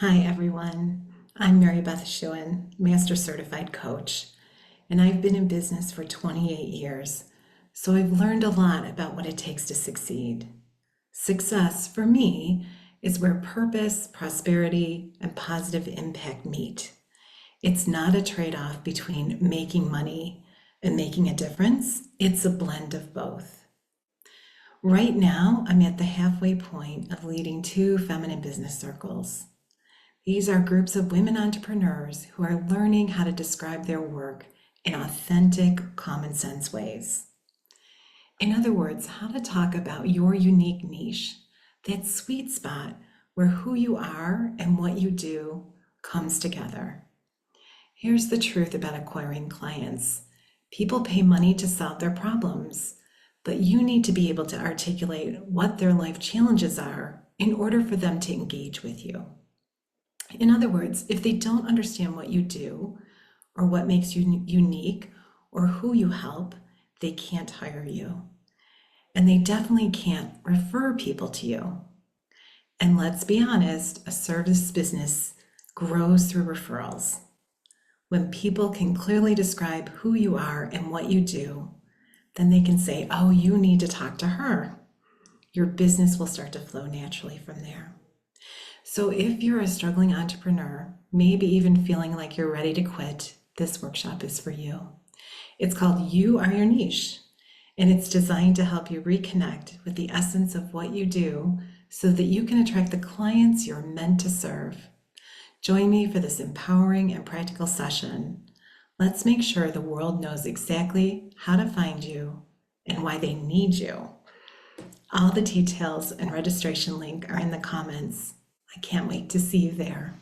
Hi, everyone. I'm Beth Shewan, Master Certified Coach, and I've been in business for 28 years, so I've learned a lot about what it takes to succeed. Success, for me, is where purpose, prosperity, and positive impact meet. It's not a trade-off between making money and making a difference. It's a blend of both. Right now, I'm at the halfway point of leading two feminine business circles. These are groups of women entrepreneurs who are learning how to describe their work in authentic, common sense ways. In other words, how to talk about your unique niche, that sweet spot where who you are and what you do comes together. Here's the truth about acquiring clients. People pay money to solve their problems, but you need to be able to articulate what their life challenges are in order for them to engage with you. In other words, if they don't understand what you do or what makes you unique or who you help, they can't hire you. And they definitely can't refer people to you. And let's be honest, a service business grows through referrals. When people can clearly describe who you are and what you do, then they can say, oh, you need to talk to her. Your business will start to flow naturally from there. So if you're a struggling entrepreneur, maybe even feeling like you're ready to quit, this workshop is for you. It's called You Are Your Niche, and it's designed to help you reconnect with the essence of what you do so that you can attract the clients you're meant to serve. Join me for this empowering and practical session. Let's make sure the world knows exactly how to find you and why they need you. All the details and registration link are in the comments. I can't wait to see you there.